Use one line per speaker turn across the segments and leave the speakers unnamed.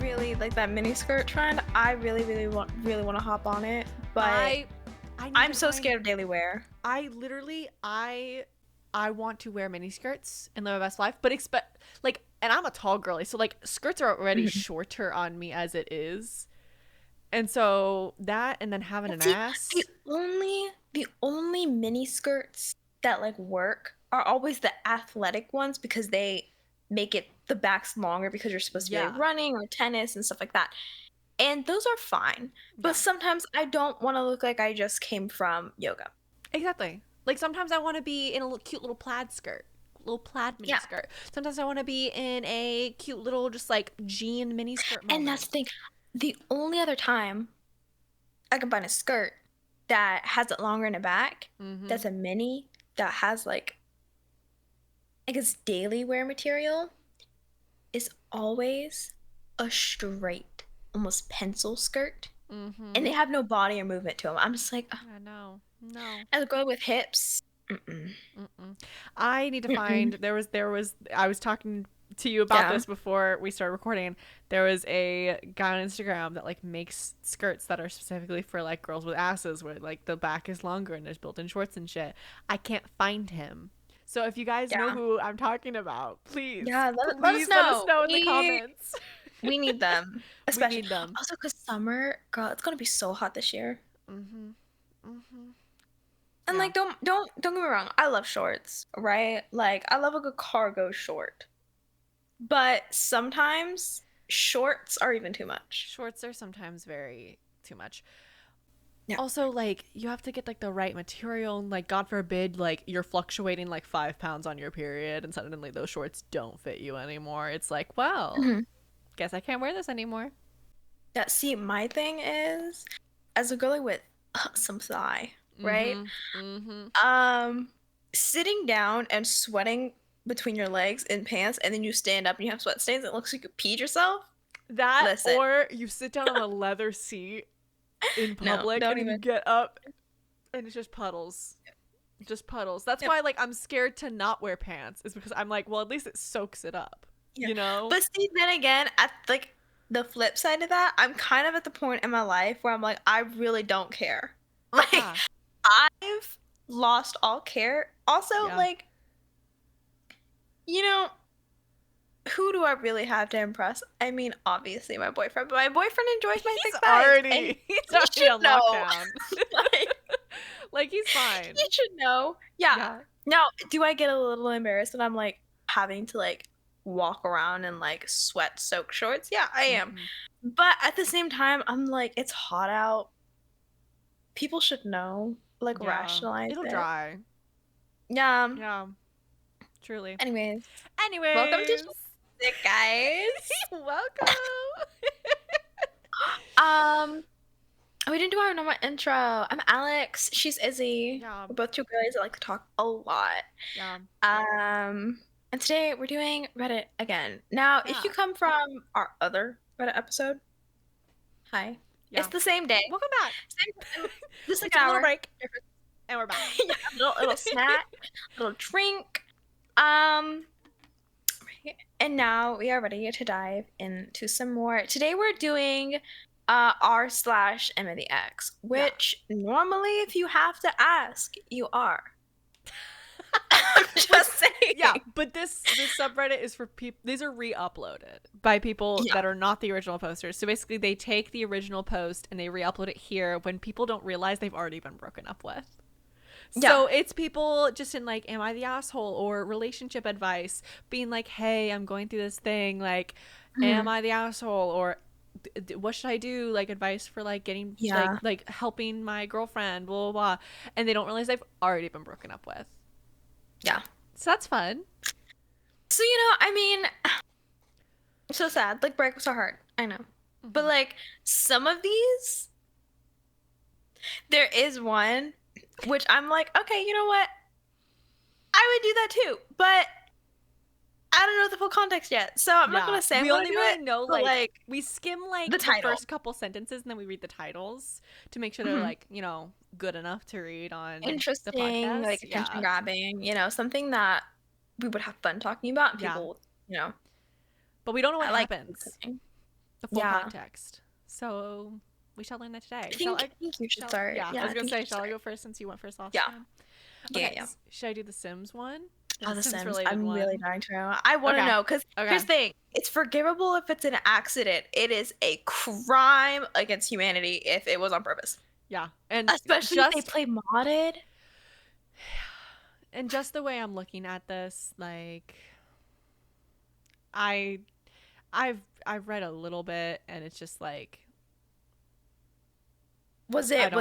really like that mini skirt trend. I really want to hop on it, but
I
I'm so scared of daily wear.
I want to wear mini skirts and live my best life, but and I'm a tall girly, so like skirts are already shorter on me as it is. And so that, and then having an ass.
The only mini skirts that like work are always the athletic ones because they make it the backs longer because you're supposed to be like running or tennis and stuff like that. And those are fine. But sometimes I don't want to look like I just came from yoga.
Exactly. Like sometimes I want to be in a cute little plaid skirt. Little plaid mini skirt. Sometimes I want to be in a cute little just like jean mini skirt moment.
And that's the thing. The only other time I can find a skirt that has it longer in the back, that's a mini, that has like, I guess, daily wear material, is always a straight, almost pencil skirt. And they have no body or movement to them. I'm just like,
I know. No.
As a girl with hips,
I need to find, there was, I was talking to you about this before we started recording. There was a guy on Instagram that like makes skirts that are specifically for like girls with asses, where like the back is longer and there's built-in shorts and shit. I can't find him. So if you guys know who I'm talking about, please,
let us know in the comments. We need them. Especially, we need them. Also, because summer, girl, it's gonna be so hot this year. And like, don't get me wrong, I love shorts, right? Like, I love a good cargo short. But sometimes shorts are even too much.
Shorts are sometimes very too much. Yeah. Also, like, you have to get like the right material, and like, God forbid, like you're fluctuating like 5 pounds on your period and suddenly those shorts don't fit you anymore. It's like, well, guess I can't wear this anymore.
Yeah, see, my thing is, as a girly with some thigh, right? Sitting down and sweating between your legs in pants, and then you stand up and you have sweat stains, it looks like you peed yourself.
Or you sit down on a leather seat in public and you get up and it's just puddles. Just puddles. That's why like I'm scared to not wear pants, is because I'm like, well, at least it soaks it up. You know?
But see, then again, at like the flip side of that, I'm kind of at the point in my life where I'm like, I really don't care. Like, I've lost all care. Also, like, you know, who do I really have to impress? I mean, obviously my boyfriend, but my boyfriend enjoys my thick thighs.
He's already on lockdown. Like, he's fine.
He should know. Yeah. Now, do I get a little embarrassed when I'm like having to like walk around in like sweat soaked shorts? Yeah, I am. But at the same time, I'm like, it's hot out. People should know. Like, rationalize
It'll dry.
Yeah.
Yeah. Truly.
Anyways.
Welcome
to Sick, guys.
Welcome.
We didn't do our normal intro. I'm Alex. She's Izzie.
Yeah.
We're both two girlies that like to talk a lot.
Yeah.
And today we're doing Reddit again. Now, if you come from our other Reddit episode, hi. Yeah. It's the same day.
Welcome back.
Just like an hour
break. And we're back.
Yeah, a little snack, a little drink. And now we are ready to dive into some more. Today we're doing r/M of the X, which normally if you have to ask, you are. I'm just saying.
Yeah, but this subreddit is for people. These are re-uploaded by people that are not the original posters. So basically they take the original post and they re-upload it here when people don't realize they've already been broken up with. So it's people just in like, am I the asshole, or relationship advice, being like, hey, I'm going through this thing, like, am I the asshole, or what should I do, like advice for like getting like helping my girlfriend, blah, blah, blah, and they don't realize they've already been broken up with. So that's fun.
So, you know, I mean, so sad. Like, breakups are hard, I know, but like some of these, there is one which I'm like, okay, you know what? I would do that too, but I don't know the full context yet, so I'm not gonna say.
We only really know like we skim like the
title.
First couple sentences, and then we read the titles to make sure they're like, you know, good enough to read on
interesting,
the podcast.
like attention grabbing, you know, something that we would have fun talking about. And people, you know,
but we don't know what happens. the full context. So we shall learn that today.
I think you should start.
Yeah, I was gonna say, shall I go first since you went first last time? Okay,
yeah.
Should I do the Sims one?
The Sims. I'm really dying to know. I want to know because here's the thing: it's forgivable if it's an accident. It is a crime against humanity if it was on purpose.
Yeah, and
especially if they play modded.
And just the way I'm looking at this, like, I've read a little bit, and it's just like,
was it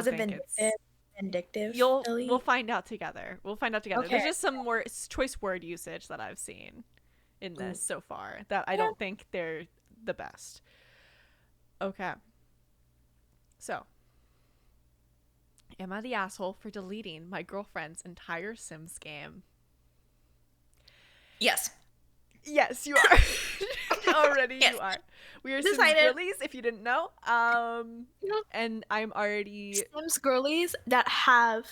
vindictive?
We'll find out together. Okay. There's just some more choice word usage that I've seen in this so far that I don't think they're the best. Okay. So, am I the asshole for deleting my girlfriend's entire Sims game?
Yes.
Yes, you are. Already you are. We are Sims girlies, if you didn't know. And I'm already
Sims girlies that have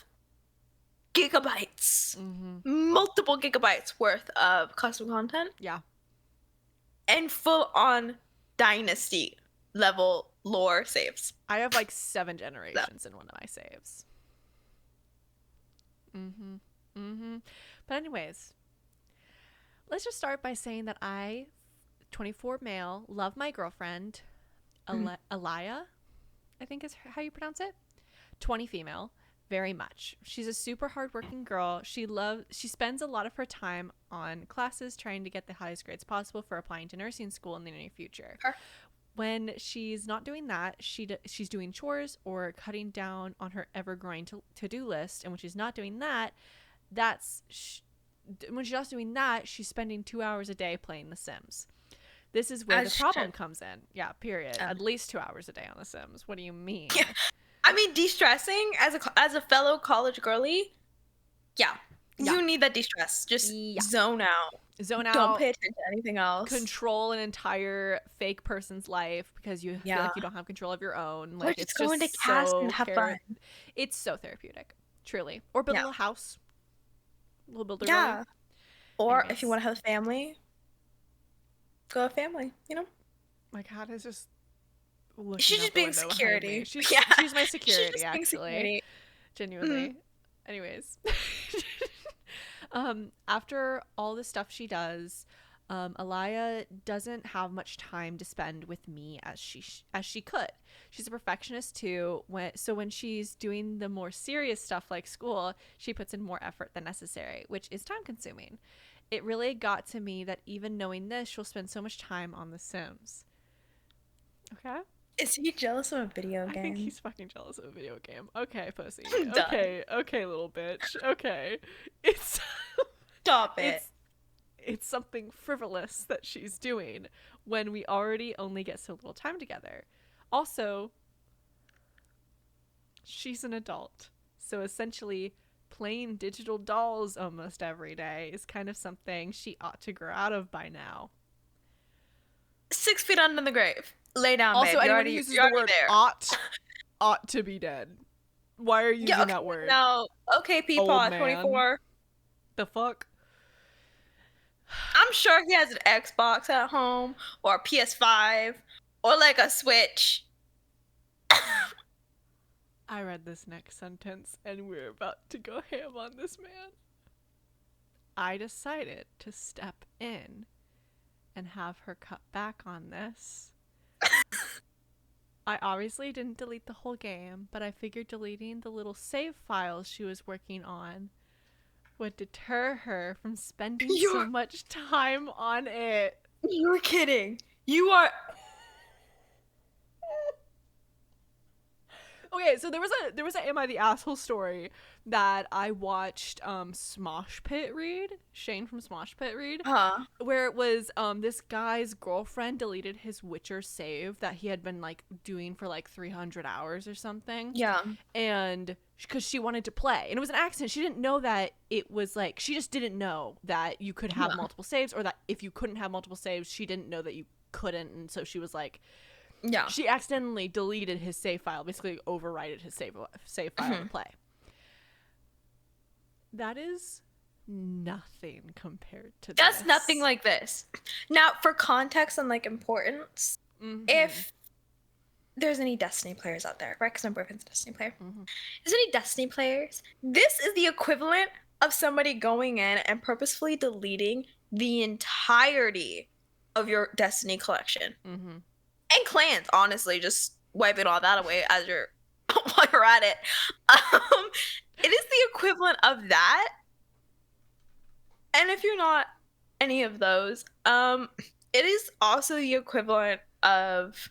gigabytes, multiple gigabytes worth of custom content.
Yeah.
And full on dynasty level lore saves.
I have like 7 generations in one of my saves. But anyways, let's just start by saying that I, 24 male, love my girlfriend, Alaya, I think is how you pronounce it. 20 female, very much. She's a super hardworking girl. She spends a lot of her time on classes trying to get the highest grades possible for applying to nursing school in the near future. When she's not doing that, she's doing chores or cutting down on her ever-growing to-do list. And when she's not doing that, when she's not doing that, she's spending 2 hours a day playing The Sims. This is where the problem comes in. Yeah, period. At least 2 hours a day on The Sims. What do you mean?
Yeah. I mean, de-stressing as a fellow college girly, you need that de-stress. Just zone out. Don't pay attention to anything else.
Control an entire fake person's life because you feel like you don't have control of your own. Like,
it's just going to cast and have fun.
It's so therapeutic, truly. Or build a little house. A little builder.
Yeah. Or if you want to have a family, go have family. You know.
My cat is just.
She's just being security.
She's my security, actually. Genuinely. Anyways. After all the stuff she does, Alaya doesn't have much time to spend with me as she could. She's a perfectionist too. When she's doing the more serious stuff like school, she puts in more effort than necessary, which is time consuming. It really got to me that even knowing this, she'll spend so much time on The Sims. Okay?
Is he jealous of a video game?
I think he's fucking jealous of a video game. Okay, pussy. Okay, little bitch. Okay.
Stop it.
It's something frivolous that she's doing when we already only get so little time together. Also, she's an adult. So essentially, playing digital dolls almost every day is kind of something she ought to grow out of by now.
6 feet under the grave. Lay down,
also,
babe.
anyone who uses the word ought to be dead. Why are you using that word?
No. Okay, Peepaw, 24.
The fuck?
I'm sure he has an Xbox at home, or a PS5, or like a Switch.
I read this next sentence, and we're about to go ham on this man. I decided to step in and have her cut back on this. I obviously didn't delete the whole game, but I figured deleting the little save files she was working on would deter her from spending so much time on it.
You're kidding. You are...
Okay, so there was a Am I the Asshole story that I watched Smosh Pit read, Shane from Smosh Pit read, where it was this guy's girlfriend deleted his Witcher save that he had been like doing for like 300 hours or something.
Yeah.
And because she wanted to play, and it was an accident. She didn't know that it was like, she just didn't know that you could have multiple saves, or that if you couldn't have multiple saves, she didn't know that you couldn't, and so she was like,
yeah,
she accidentally deleted his save file, basically overrided his save file to play. That is nothing compared to
That's nothing like this. Now, for context and like importance, if there's any Destiny players out there, right? Because my boyfriend's a Destiny player. Is there any Destiny players? This is the equivalent of somebody going in and purposefully deleting the entirety of your Destiny collection. And clans, honestly, just wiping all that away as you're while you're at it. It is the equivalent of that. And if you're not any of those, it is also the equivalent of,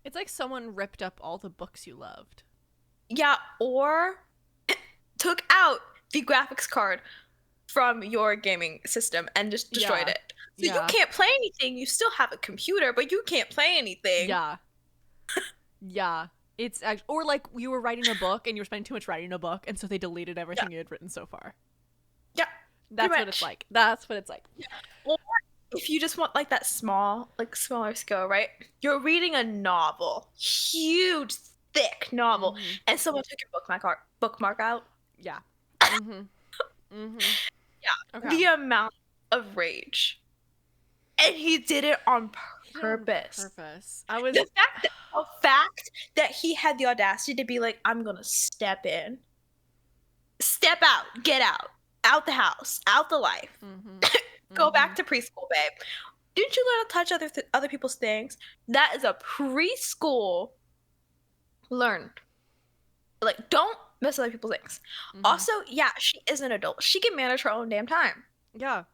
it's like someone ripped up all the books you loved.
Yeah, or took out the graphics card from your gaming system and just destroyed it. So you can't play anything. You still have a computer, but you can't play anything.
Yeah. Yeah. It's actually, or like you were writing a book and you were spending too much writing a book, and so they deleted everything you had written so far.
Yeah.
That's what it's like. That's what it's like.
Yeah. Or if you just want like that smaller scale, right? You're reading a novel, huge, thick novel, and someone took your bookmark out.
Yeah.
Yeah. Okay. The amount of rage. And he did it on purpose. The fact that he had the audacity to be like, I'm gonna step in, step out, get out the house, out the life, go back to preschool, babe. Didn't you learn to touch other people's things? That is a preschool learned. Like, don't mess with other people's things. Also, yeah, she is an adult. She can manage her own damn time.
Yeah.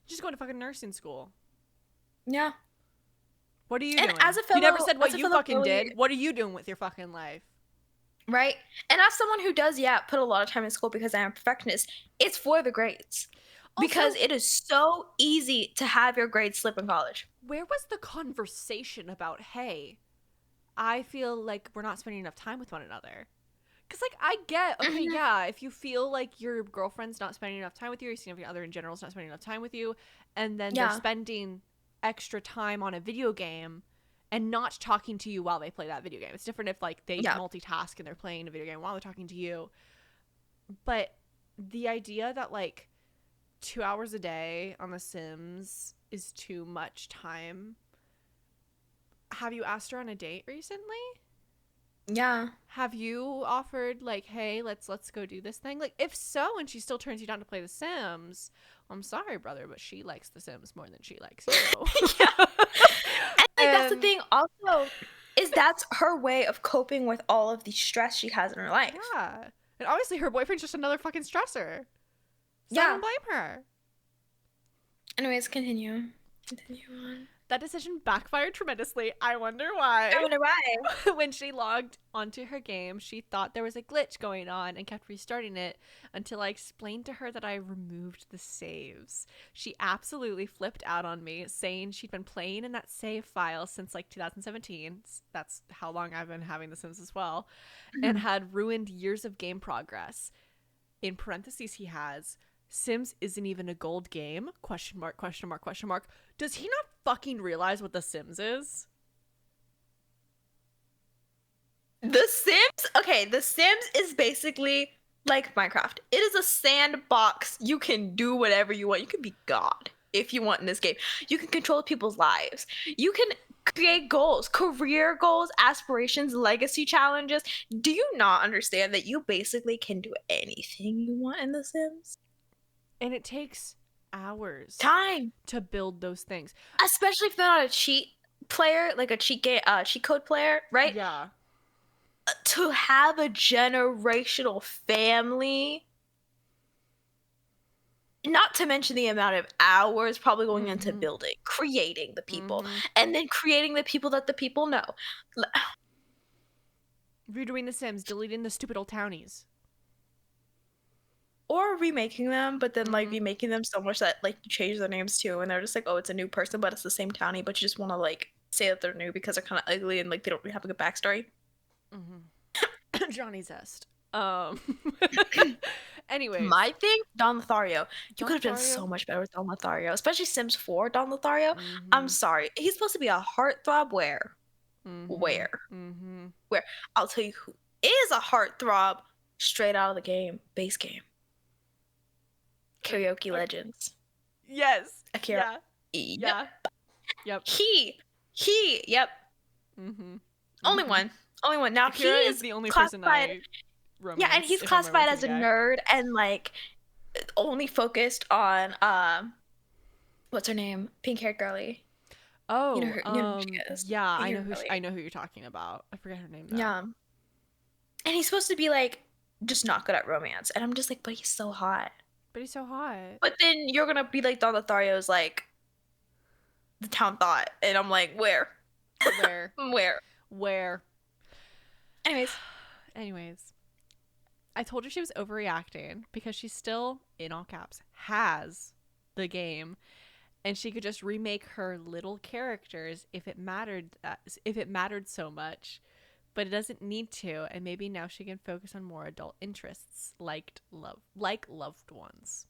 She's going to fucking nursing school.
Yeah.
What are you doing? As a fellow, you never said what you fucking did. What are you doing with your fucking life?
Right? And as someone who does, put a lot of time in school because I am a perfectionist, it's for the grades. Also, because it is so easy to have your grades slip in college.
Where was the conversation about, hey, I feel like we're not spending enough time with one another? Because, like, I get, okay, yeah, if you feel like your girlfriend's not spending enough time with you, your significant other in general is not spending enough time with you, and then they're spending extra time on a video game and not talking to you while they play that video game. It's different if, like, they multitask and they're playing a video game while they're talking to you. But the idea that, like, 2 hours a day on The Sims is too much time. Have you asked her on a date recently?
Yeah.
Have you offered, like, hey, let's go do this thing? Like, if so, and she still turns you down to play The Sims, I'm sorry, brother, but she likes The Sims more than she likes you.
And that's the thing also, is that's her way of coping with all of the stress she has in her life.
Yeah. And obviously her boyfriend's just another fucking stressor. So I don't blame her.
Anyways, continue. Continue on.
That decision backfired tremendously. I wonder why. When she logged onto her game, she thought there was a glitch going on and kept restarting it until I explained to her that I removed the saves. She absolutely flipped out on me, saying she'd been playing in that save file since like 2017. That's how long I've been having The Sims as well. And had ruined years of game progress. In parentheses, he has, Sims isn't even a gold game? Question mark, question mark, question mark. Does he not fucking realize what The Sims is?
The Sims? Okay, The Sims is basically like Minecraft. It is a sandbox. You can do whatever you want. You can be God if you want in this game. You can control people's lives. You can create goals, career goals, aspirations, legacy challenges. Do you not understand that you basically can do anything you want in The Sims?
And it takes hours to build those things,
especially if they're not a cheat player, like a cheat code player, right?
Yeah.
To have a generational family, not to mention the amount of hours probably going into building, creating the people, and then creating the people that the people know.
Redoing The Sims, deleting the stupid old townies.
Or remaking them, but then like remaking them so much that like you change their names too, and they're just like, oh, it's a new person, but it's the same townie, but you just want to like say that they're new because they're kind of ugly and like they don't really have a good backstory.
Johnny Zest. Anyway,
my thing, Don Lothario. You could have done so much better with Don Lothario, especially Sims 4 Don Lothario. I'm sorry, he's supposed to be a heartthrob. Where I'll tell you who is a heartthrob straight out of the game, base game. Karaoke Legends.
Yes.
Akira.
Yeah. Yep.
He Yep.
Mm-hmm.
Only
Mm-hmm.
one. Only one. Now, he
Akira is
is
the only person
classified.
I
Yeah, and
romance
he's
if I'm
classified
romancing
as
a
a
guy.
nerd and, like, only focused on, what's her name? Pink-haired girly.
Oh,
You know who she is.
yeah,
Pink-haired girly.
I know who you're talking about. I forget her name though.
Yeah. And he's supposed to be, like, just not good at romance. And I'm just like, but he's so hot.
But he's so hot.
But then you're gonna be like Don Lothario's, like, the town thought. And I'm like, where?
Where?
Where?
Where?
Anyways,
I told her she was overreacting because she still, in all caps, has the game, and she could just remake her little characters if it mattered so much, but it doesn't need to, and maybe now she can focus on more adult interests like loved ones.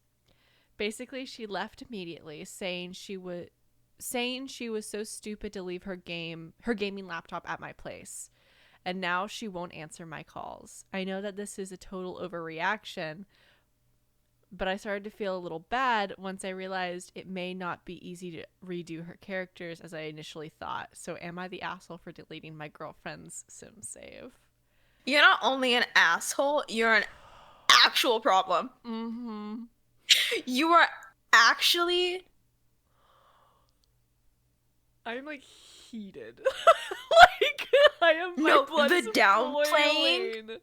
Basically, she left immediately, saying she was so stupid to leave her gaming laptop at my place. And now she won't answer my calls. I know that this is a total overreaction, but I started to feel a little bad once I realized it may not be easy to redo her characters as I initially thought. So am I the asshole for deleting my girlfriend's sim save?
you're not only an asshole, you're an actual problem.
Mm-hmm.
You are actually.
I'm like heated. Like I am. My
No,
blood is boiling.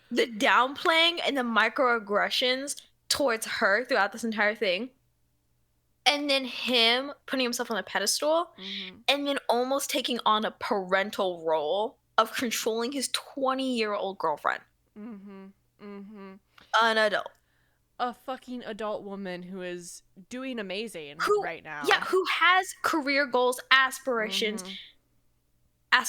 the downplaying and the microaggressions towards her throughout this entire thing, and then him putting himself on a pedestal, and then almost taking on a parental role of controlling his 20-year-old girlfriend. An adult.
A fucking adult woman who is doing amazing right now.
Yeah, who has career goals, aspirations, and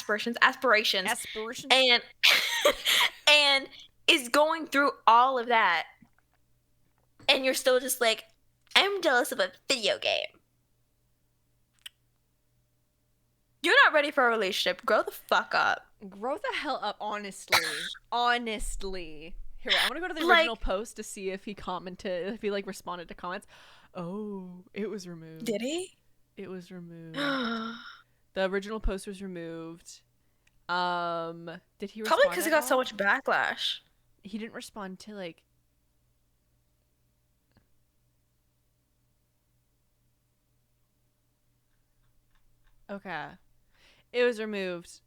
and is going through all of that, and you're still just like, I'm jealous of a video game. You're not ready for a relationship. Grow the fuck up.
Grow the hell up, honestly. Honestly. Here, I want to go to the original post to see if he commented, if he like responded to comments. Oh, it was removed.
Did he?
It was removed. The original post was removed. Did he respond?
Probably because he got so much backlash.
He didn't respond to like. Okay. It was removed.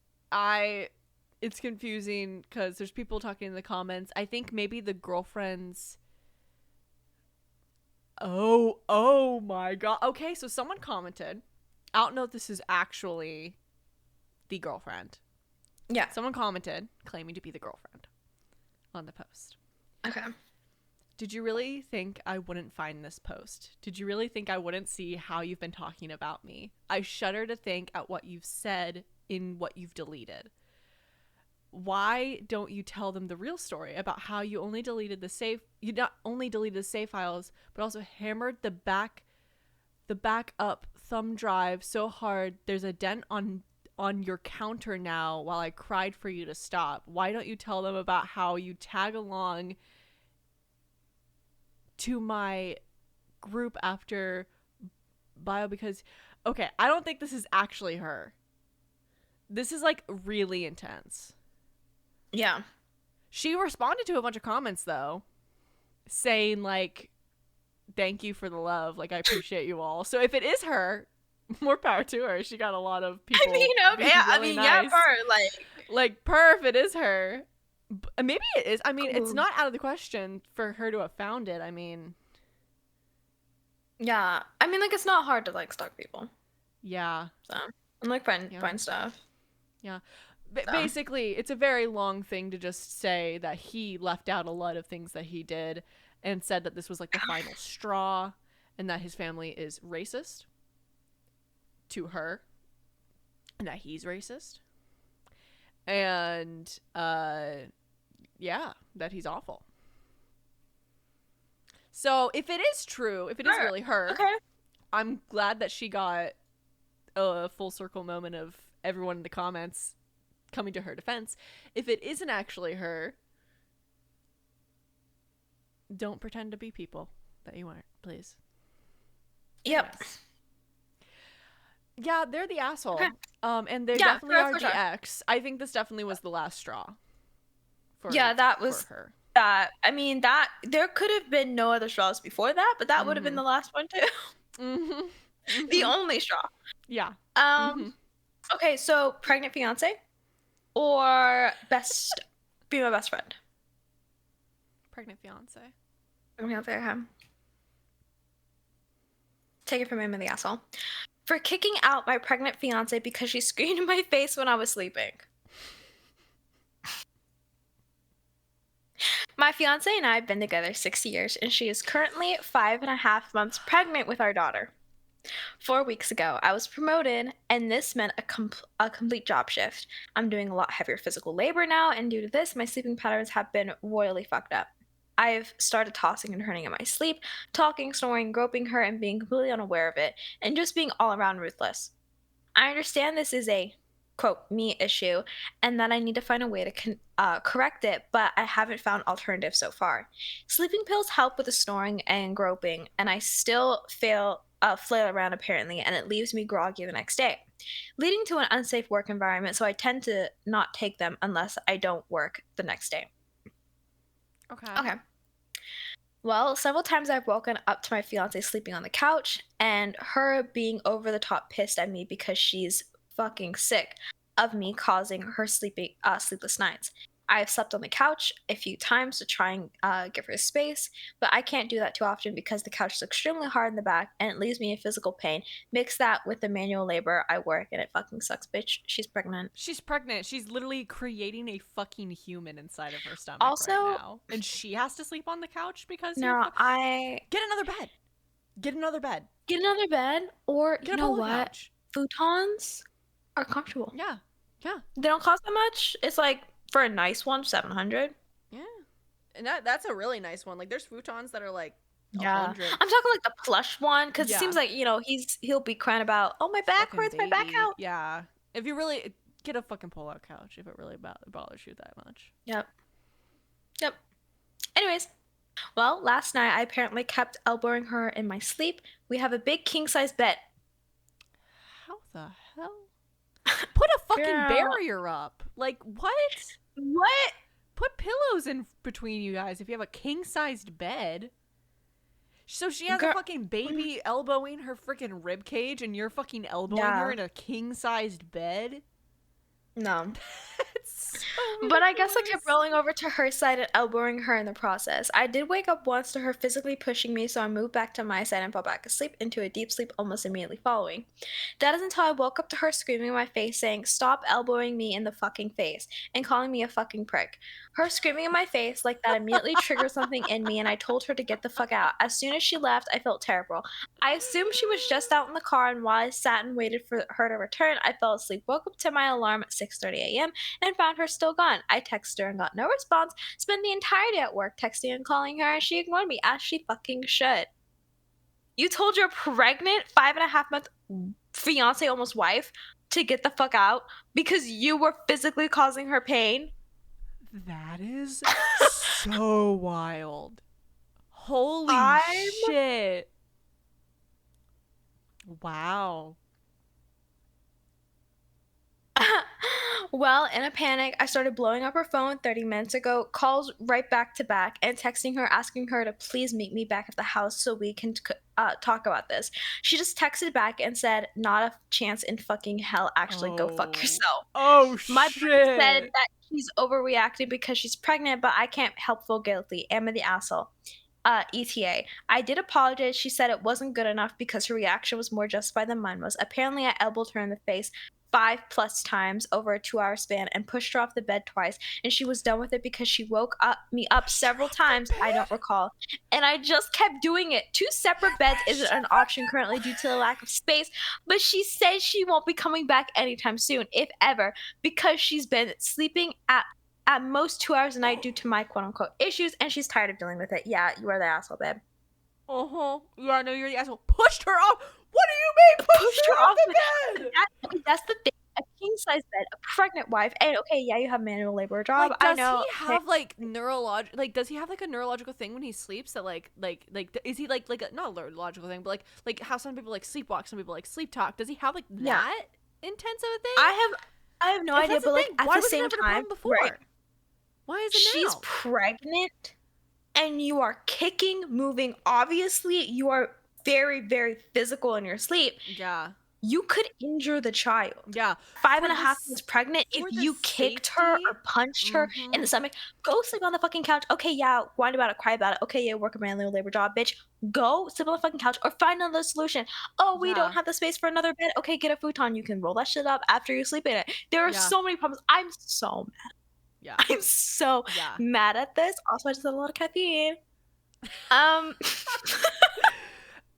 It's confusing because there's people talking in the comments. I think maybe the girlfriend's. Oh my god. Okay, so someone commented. I don't know if this is actually the girlfriend.
Yeah.
Someone commented claiming to be the girlfriend on the post.
Okay.
Did you really think I wouldn't find this post? Did you really think I wouldn't see how you've been talking about me? I shudder to think at what you've said in what you've deleted. Why don't you tell them the real story about how you not only deleted the save files, but also hammered the backup thumb drive so hard there's a dent on your counter now while I cried for you to stop? Why don't you tell them about how you tag along to my group after bio? Because, okay, I don't think this is actually her. This is like really intense.
Yeah.
She responded to a bunch of comments though, saying like, thank you for the love, like I appreciate you all. So if it is her, more power to her. She got a lot of people.
I mean, okay, really nice. Yeah, per,
like perf, it is her. Maybe it is. I mean, it's not out of the question for her to have found it. I mean,
yeah. I mean, like, it's not hard to like stalk people.
Yeah.
So and like find stuff.
Yeah. Basically, it's a very long thing to just say that he left out a lot of things that he did and said that this was like the final straw and that his family is racist to her and that he's racist. And, yeah, that he's awful. So if it is true, if it is really her, I'm glad that she got a full circle moment of everyone in the comments coming to her defense. If it isn't actually her, don't pretend to be people that you aren't, please.
Yep.
Yes. Yeah, they're the asshole. And they
Yeah,
definitely are
for
the
sure.
ex. I think this definitely was the last straw
Yeah, that
for
was
her.
that. I mean, that there could have been no other straws before that, but that would have been
Mm-hmm.
the last one too.
Mm-hmm.
The
Mm-hmm.
only straw.
Yeah.
Um,
Mm-hmm.
okay, so pregnant fiance or be my best friend.
Pregnant fiance.
Pregnant fiance, okay. Take it from him in the asshole. For kicking out my pregnant fiance because she screamed in my face when I was sleeping. My fiance and I have been together 6 years, and she is currently 5.5 months pregnant with our daughter. 4 weeks ago, I was promoted, and this meant a complete job shift. I'm doing a lot heavier physical labor now, and due to this, my sleeping patterns have been royally fucked up. I've started tossing and turning in my sleep, talking, snoring, groping her, and being completely unaware of it, and just being all around ruthless. I understand this is a quote me issue and that I need to find a way to correct it, but I haven't found alternatives so far. Sleeping pills help with the snoring and groping, and I still flail around apparently, and it leaves me groggy the next day, leading to an unsafe work environment. So I tend to not take them unless I don't work the next day.
Okay.
Okay. Well, several times I've woken up to my fiance sleeping on the couch and her being over the top pissed at me because she's fucking sick of me causing her sleepless nights. I've slept on the couch a few times to try and give her space, but I can't do that too often because the couch is extremely hard in the back and it leaves me in physical pain. Mix that with the manual labor I work and it fucking sucks, bitch. She's pregnant.
She's pregnant. She's literally creating a fucking human inside of her stomach right
Also,
now. And she has to sleep on the couch because
no, I
Get another bed. Get another bed.
get another bed, or
Get
you
a
know
polo
what?
couch.
Futons are comfortable.
Yeah. Yeah.
They don't cost that much. It's like for a nice one, 700.
Yeah. And that's a really nice one. Like there's futons that are like
Yeah,
100.
I'm talking like the plush one because it
Yeah.
seems like he'll be crying about, oh, my back
Fucking
hurts, my back
baby.
out.
Yeah. If you really get a fucking pull out couch if it really bothers you that much.
Yep. Yep. Anyways, well, last night I apparently kept elbowing her in my sleep. We have a big king size bed.
How the hell? Put a fucking
Girl,
barrier up. Like what?
what?
Put pillows in between you guys if you have a king sized bed. So she has a
Girl,
fucking baby elbowing her freaking rib cage, and you're fucking elbowing her
yeah,
in a king sized bed.
no.
It's so
But I guess I kept
ridiculous.
rolling over to her side and elbowing her in the process. I did wake up once to her physically pushing me, so I moved back to my side and fell back asleep into a deep sleep almost immediately following. That is until I woke up to her screaming in my face, saying, "Stop elbowing me in the fucking face," and calling me a fucking prick. Her screaming in my face like that immediately triggered something in me, and I told her to get the fuck out. As soon as she left, I felt terrible. I assumed she was just out in the car, and while I sat and waited for her to return, I fell asleep, woke up to my alarm at 6:30 a.m., and found her still gone. I texted her and got no response, spent the entire day at work texting and calling her, and she ignored me, as she fucking should. You told your pregnant 5.5 month fiance, almost wife, to get the fuck out because you were physically causing her pain?
That is so wild. Holy
I'm
shit. Wow.
Well, in a panic, I started blowing up her phone 30 minutes ago, calls right back to back, and texting her asking her to please meet me back at the house so we can talk about this. She just texted back and said, "Not a chance in fucking hell, actually, go fuck
Oh.
yourself."
Oh
My brain said
shit.
that she's overreacting because she's pregnant, but I can't help feel guilty. Am I the asshole? ETA. I did apologize. She said it wasn't good enough because her reaction was more justified than mine was. Apparently, I elbowed her in the face 5+ times over a 2 hour span and pushed her off the bed twice, and she was done with it because she woke me up
Pushed her
several
off the
times. I don't
bed.
recall, and I just kept doing it. Two separate beds isn't an option currently due to the lack of space, but she says she won't be coming back anytime soon, if ever, because she's been sleeping at most 2 hours a night due to my quote unquote issues, and she's tired of dealing with it. Yeah, you are the asshole, babe.
Uh-huh. Yeah, no, you're the asshole. Pushed her off. What do you mean pushed
Pushed her
her off
off
the
the
bed?
that's the thing. A king size bed, a pregnant wife, and okay, yeah, you have manual labor job.
Like,
I
does he
know. Okay.
have like does he have like a neurological thing when he sleeps that is he like a not a neurological thing, but like how some people like sleepwalk, some people like sleep talk? Does he have like
Yeah.
that? intense of a thing.
I have no
If
idea,
that's the
but like
thing,
at
why
the
was it
same
never a
time,
problem before?
right?
Why is it
She's
now?
pregnant and you are kicking, moving. Obviously, you are very, very physical in your sleep.
Yeah.
You could injure the child.
Yeah.
5.5 months pregnant. If you kicked her or punched her in the stomach, go sleep on the fucking couch. Okay, yeah, whine about it, cry about it. Okay, yeah, work a manual labor job, bitch. Go sleep on the fucking couch or find another solution. Oh, we don't have the space for another bed. Okay, get a futon. You can roll that shit up after you sleep in it. There are so many problems. I'm so mad.
Yeah.
I'm so mad at this. Also, I just had a lot of caffeine.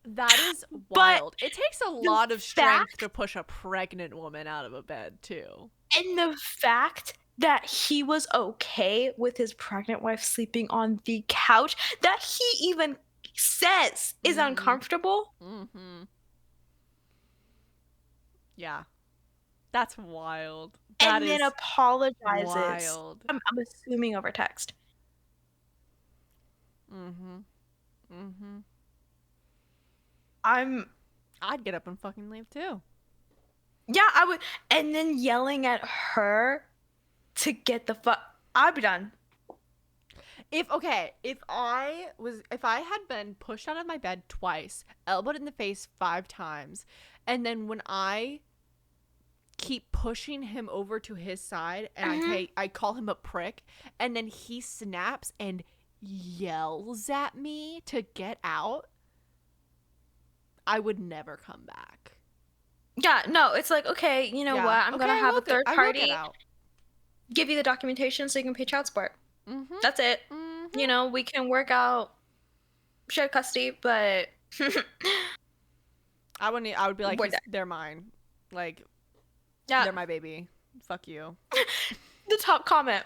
That is wild. It takes a lot of strength to push a pregnant woman out of a bed, too.
And the fact that he was okay with his pregnant wife sleeping on the couch, that he even says is uncomfortable.
Yeah. That's wild.
And then apologizes.
Wild.
I'm assuming over text.
I'd get up and fucking leave too.
Yeah, I would. And then yelling at her to get the fuck. I'd be done.
If I had been pushed out of my bed twice, elbowed in the face 5 times, and then when I keep pushing him over to his side and I call him a prick, and then he snaps and yells at me to get out, I would never come back.
Yeah, no, it's like, okay, you know what? I'm gonna have a third party give you the documentation so you can pay child support. That's it. You know, we can work out shared custody, but
I would be like, they're mine. Like, they're my baby. Fuck you.
The top comment.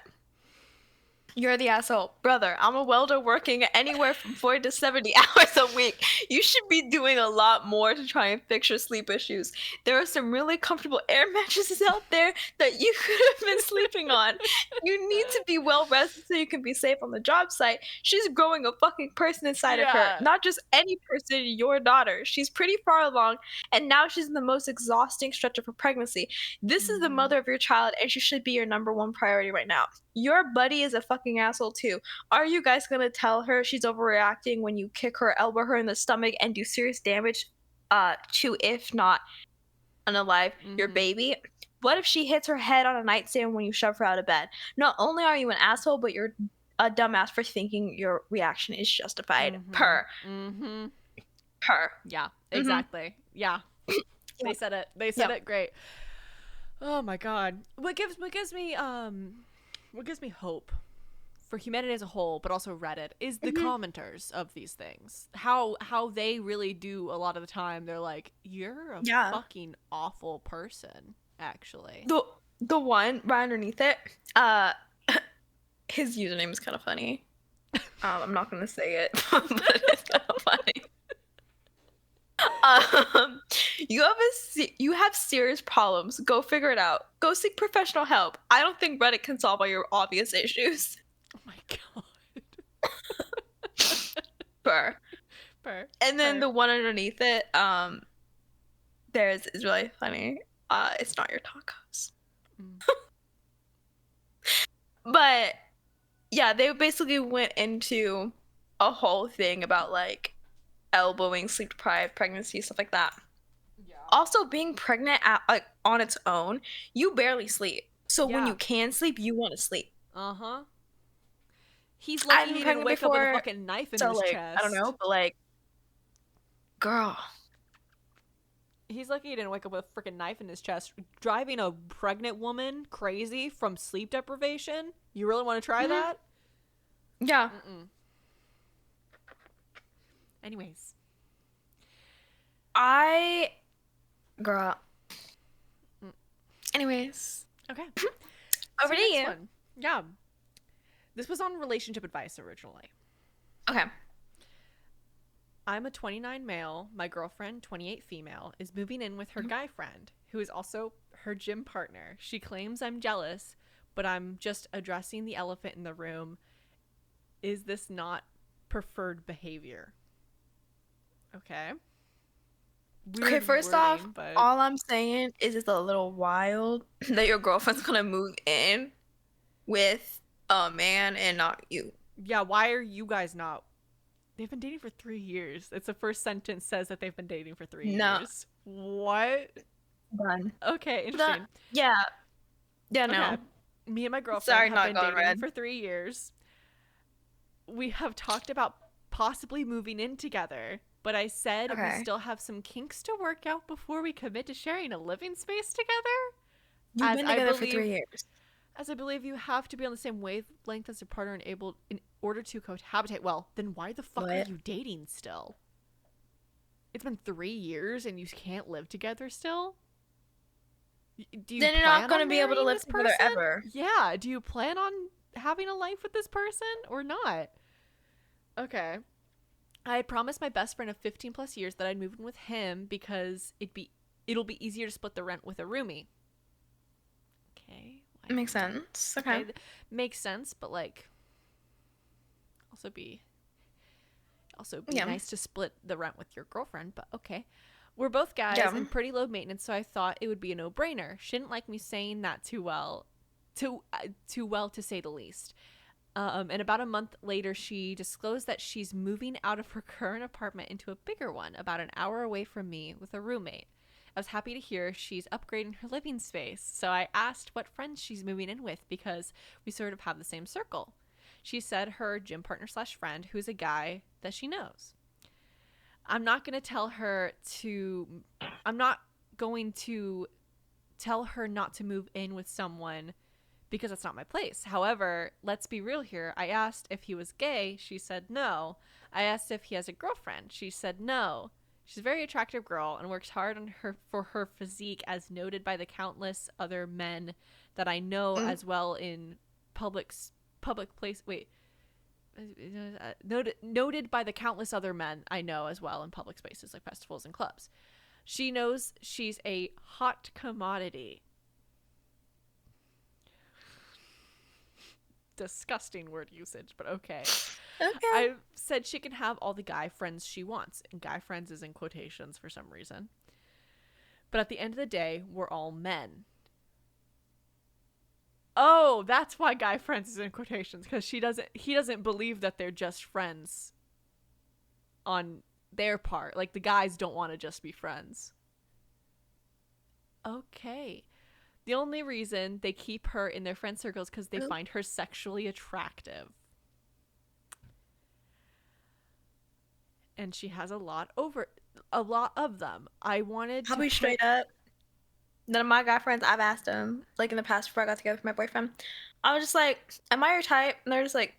You're the asshole. Brother, I'm a welder working anywhere from 40 to 70 hours a week. You should be doing a lot more to try and fix your sleep issues. There are some really comfortable air mattresses out there that you could have been sleeping on. You need to be well rested so you can be safe on the job site. She's growing a fucking person inside of her. Not just any person, your daughter. She's pretty far along, and now she's in the most exhausting stretch of her pregnancy. This is the mother of your child, and she should be your number one priority right now. Your buddy is a fucking asshole too. Are you guys gonna tell her she's overreacting when you kick her, elbow her in the stomach, and do serious damage to, if not unalive, your baby? What if she hits her head on a nightstand when you shove her out of bed? Not only are you an asshole, but you're a dumbass for thinking your reaction is justified. Per.
Yeah, exactly. Yeah. They said it. They said it great. Oh my god. What gives me hope for humanity as a whole, but also Reddit, is the commenters of these things. How they really do a lot of the time. They're like, you're a fucking awful person, actually.
The one right underneath it, his username is kind of funny. I'm not gonna say it, but it's kind of funny. You have serious problems. Go figure it out. Go seek professional help. I don't think Reddit can solve all your obvious issues.
Oh my god.
And then the one underneath it, is really funny. It's not your tacos. But yeah, they basically went into a whole thing about like elbowing, sleep deprived, pregnancy, stuff like that. Also, being pregnant on its own, you barely sleep. So when you can sleep, you want to sleep.
He's lucky he didn't wake up with a fucking knife in his chest.
I don't know, but like, girl.
He's lucky he didn't wake up with a freaking knife in his chest. Driving a pregnant woman crazy from sleep deprivation? You really want to try that?
Yeah.
Anyways.
Girl. Anyways.
Okay.
Over to you.
One. Yeah. This was on relationship advice originally.
Okay.
I'm a 29 male. My girlfriend, 28 female, is moving in with her guy friend, who is also her gym partner. She claims I'm jealous, but I'm just addressing the elephant in the room. Is this not preferred behavior? Okay.
Okay,
weird
first off,
wording, but
all I'm saying is it's a little wild that your girlfriend's gonna move in with a man and not you.
yeah, why are you guys not? They've been dating for 3 years. It's the first sentence says that they've been dating for three
No,
years. What?
done.
Okay,
That,
interesting.
yeah, yeah,
Okay.
no.
Me and my girlfriend
Sorry,
have
not
been
going
dating
red.
for 3 years. We have talked about possibly moving in together, but I said we
Okay.
still have some kinks to work out before we commit to sharing a living space together.
You've
As
been
I
together for
believe
3 years.
as I believe you have to be on the same wavelength as your partner and able in order to cohabitate. Well, then why the fuck are
What?
you dating still? It's been 3 years and you can't live together still? Do you
Then you're not
plan
gonna
on
be able to
marrying
live
this
together
person?
ever.
Yeah. Do you plan on having a life with this person or not? Okay. I had promised my best friend of 15 plus years that I'd move in with him because it'll be easier to split the rent with a roomie. Okay.
It makes sense. Okay.
Okay. Makes sense, but like also be
Yeah.
nice to split the rent with your girlfriend, but okay. We're both guys
Yeah.
and pretty low maintenance, so I thought it would be a no-brainer. She didn't like me saying that too well to say the least. And about a month later, she disclosed that she's moving out of her current apartment into a bigger one, about an hour away from me, with a roommate. I was happy to hear she's upgrading her living space, so I asked what friends she's moving in with because we sort of have the same circle. She said her gym partner slash friend, who's a guy that she knows. I'm not going to tell her to. I'm not going to tell her not to move in with someone because that's not my place. However, let's be real here. I asked if he was gay. She said no. I asked if he has a girlfriend. She said no. She's a very attractive girl and works hard on her for her physique, as noted by the countless other men that I know,
Mm.
as well in public place. Wait, noted by the countless other men I know as well in public spaces like festivals and clubs. She knows she's a hot commodity. Disgusting word usage, but okay.
Okay.
I said she can have all the guy friends she wants, and guy friends is in quotations for some reason. But at the end of the day, we're all men. Oh, that's why guy friends is in quotations, because he doesn't believe that they're just friends on their part. Like, the guys don't want to just be friends. Okay. The only reason they keep her in their friend circles because they find her sexually attractive. And she has a lot of them. I wanted
I'll
to
be straight up. None of my guy friends, I've asked them, like in the past before I got together with my boyfriend, I was just like, am I your type? And they're just like,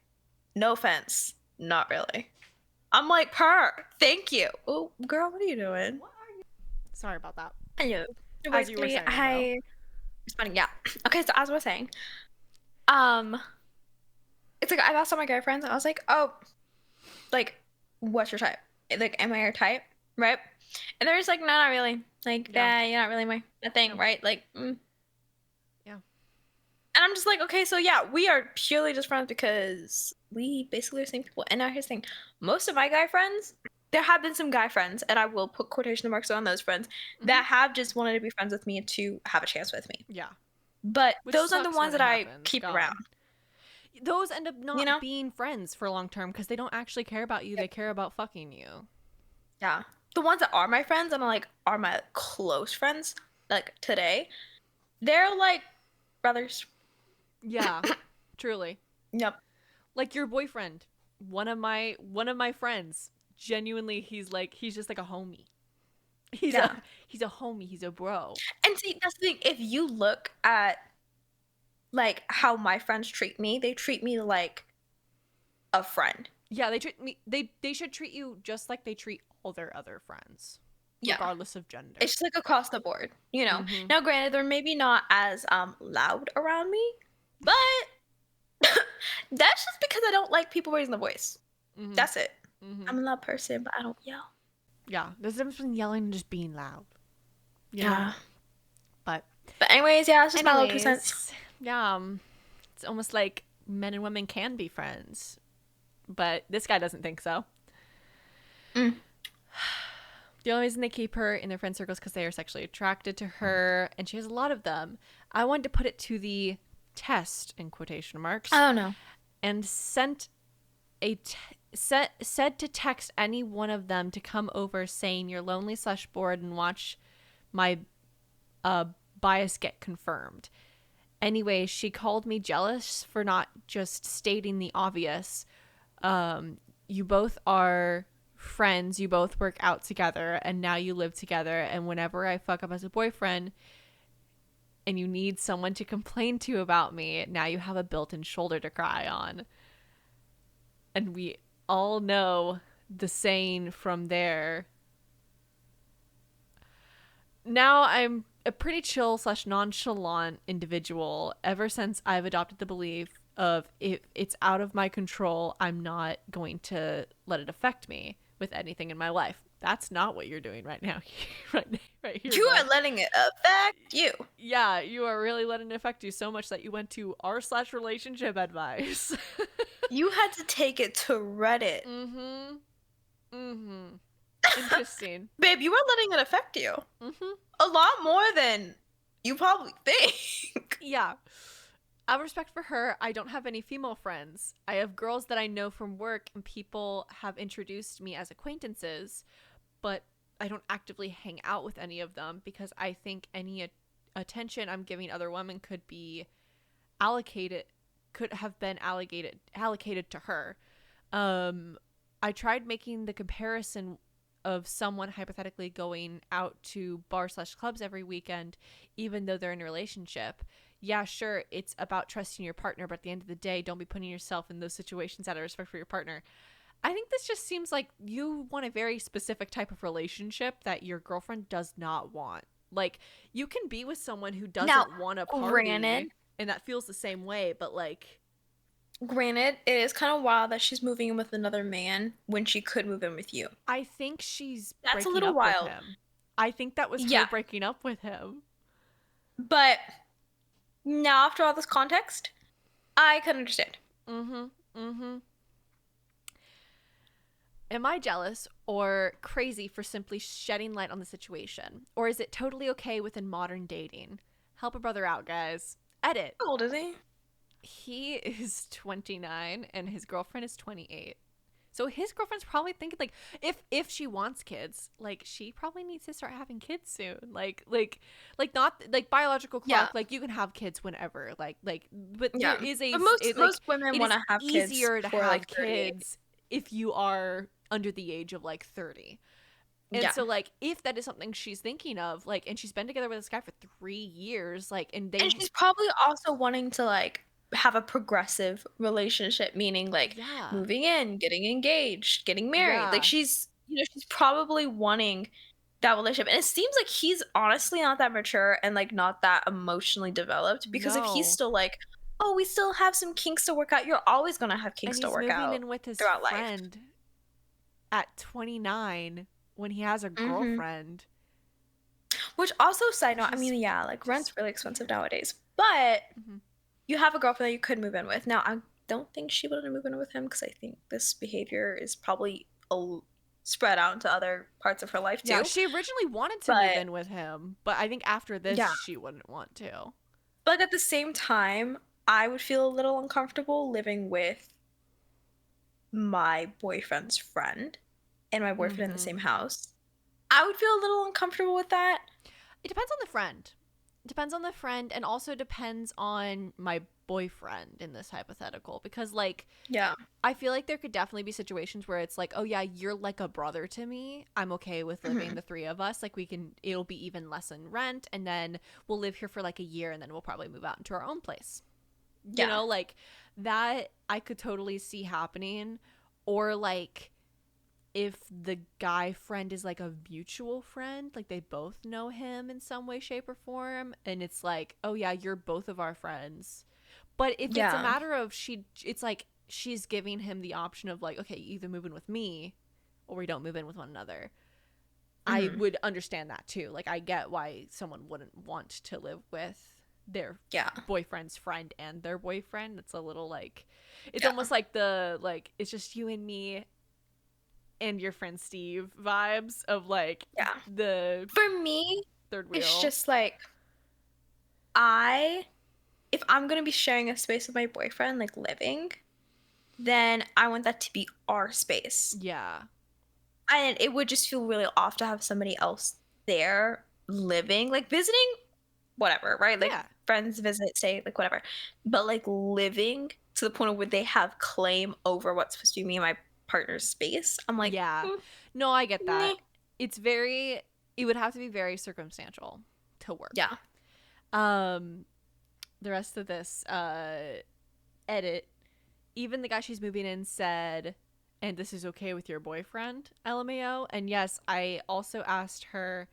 no offense, not really. I'm like, thank you. Oh, girl, what are you doing?
Sorry about that.
Hello.
As you were saying,
Responding, yeah. Okay, so as I was saying, um, it's like I've asked all my guy friends, and I was like, oh, like, what's your type? Like, am I your type? Right? And they're just like, no, not really. Like, yeah, you're not really my thing, right? Like,
yeah.
And I'm just like, okay, so yeah, we are purely just friends because we basically are the same people. And now here's the thing. Most of my guy friends, there have been some guy friends, and I will put quotation marks on those friends, that have just wanted to be friends with me and to have a chance with me.
Yeah.
But
Which
those are the ones that I keep
God.
around.
Those end up not being friends for long term because they don't actually care about you. Yep. They care about fucking you.
Yeah. The ones that are my friends and are my close friends, like today, they're like brothers.
Yeah. Truly.
Yep.
Like your boyfriend, one of my friends, genuinely he's just like a homie. He's a homie, he's a bro.
And see, that's the thing, if you look at like how my friends treat me, they treat me like a friend.
Yeah, they treat me they should treat you just like they treat all their other friends. Yeah. Regardless of gender.
It's just like across the board, you know. Mm-hmm. Now granted, they're maybe not as loud around me, but that's just because I don't like people raising the voice. Mm-hmm. That's it. Mm-hmm. I'm a loud person, but I don't yell.
Yeah, there's a difference between yelling and just being loud.
Yeah.
But
anyways, yeah, it's just my little 2 cents.
Yeah, it's almost like men and women can be friends, but this guy doesn't think so. The only reason they keep her in their friend circles because they are sexually attracted to her, and she has a lot of them. I wanted to put it to the test, in quotation marks,
I don't know.
and said to text any one of them to come over saying you're lonely/bored and watch my bias get confirmed. Anyway, she called me jealous for not just stating the obvious. You both are friends, you both work out together, and now you live together, and whenever I fuck up as a boyfriend and you need someone to complain to about me, now you have a built-in shoulder to cry on. And we all know the saying from there. Now I'm a pretty chill/nonchalant individual ever since I've adopted the belief of if it's out of my control, I'm not going to let it affect me with anything in my life. That's not what you're doing right now. right here.
You are letting it affect you.
Yeah, you are really letting it affect you so much that you went to r/relationship advice.
You had to take it to Reddit.
Interesting.
Babe, you are letting it affect you. A lot more than you probably think.
Yeah. Out of respect for her, I don't have any female friends. I have girls that I know from work, and people have introduced me as acquaintances, but I don't actively hang out with any of them because I think any attention I'm giving other women could have been allocated to her. I tried making the comparison of someone hypothetically going out to bar/clubs every weekend, even though they're in a relationship. Yeah, sure, it's about trusting your partner, but at the end of the day, don't be putting yourself in those situations out of respect for your partner. I think this just seems like you want a very specific type of relationship that your girlfriend does not want. Like, you can be with someone who doesn't want to party, and that feels the same way, but like...
Granted, it is kind of wild that she's moving in with another man when she could move in with you.
I think she's
That's a
breaking
little
up
wild.
with him. I think that was her breaking up with him.
But now, after all this context, I can understand.
Am I jealous or crazy for simply shedding light on the situation? Or is it totally okay within modern dating? Help a brother out, guys. Edit.
How old is he?
He is 29 and his girlfriend is 28. So his girlfriend's probably thinking, like, if she wants kids, like, she probably needs to start having kids soon. Like not like biological clock. Like, you can have kids whenever. But there is a...
But most women want to have kids.
It's easier to have kids if you are under the age of like 30. And so, like, if that is something she's thinking of, like, and she's been together with this guy for 3 years, like, and
she's probably also wanting to, like, have a progressive relationship, meaning, like, moving in, getting engaged, getting married. Like, she's probably wanting that relationship. And it seems like he's honestly not that mature and, like, not that emotionally developed, because if he's still like, oh, we still have some kinks to work out, you're always going to have kinks to work out.
And he's moving in with his friend at 29 when he has a girlfriend.
Which also, side note, I mean, like, rent's really expensive nowadays, but you have a girlfriend that you could move in with. Now, I don't think she would move in with him because I think this behavior is probably spread out into other parts of her life too.
Yeah, she originally wanted to move in with him, but I think after this, she wouldn't want to.
But at the same time, I would feel a little uncomfortable living with my boyfriend's friend and my boyfriend in the same house. I would feel a little uncomfortable with that.
It depends on the friend. It depends on the friend, and also depends on my boyfriend in this hypothetical, because, like, I feel like there could definitely be situations where it's like, oh yeah, you're like a brother to me, I'm okay with living the three of us, like, it'll be even less in rent, and then we'll live here for like a year, and then we'll probably move out into our own place. You know, like, that I could totally see happening. Or, like, if the guy friend is like a mutual friend, like they both know him in some way, shape, or form, and it's like, oh yeah, you're both of our friends. But if it's a matter of it's like she's giving him the option of like, okay, you either move in with me or we don't move in with one another. I would understand that too. Like, I get why someone wouldn't want to live with their boyfriend's friend and their boyfriend. It's a little like, it's almost like it's just you and me and your friend Steve vibes of like the
for me
third wheel.
it's just like if I'm gonna be sharing a space with my boyfriend, like living, then I want that to be our space.
Yeah.
And it would just feel really off to have somebody else there living, like visiting, whatever, right? Like friends visit, stay, like whatever. But like living to the point where they have claim over what's supposed to be me and my partner's space. I'm like,
no, I get that. It would have to be very circumstantial to work.
Yeah.
The rest of this edit, even the guy she's moving in said, and this is okay with your boyfriend, LMAO. And yes, I also asked her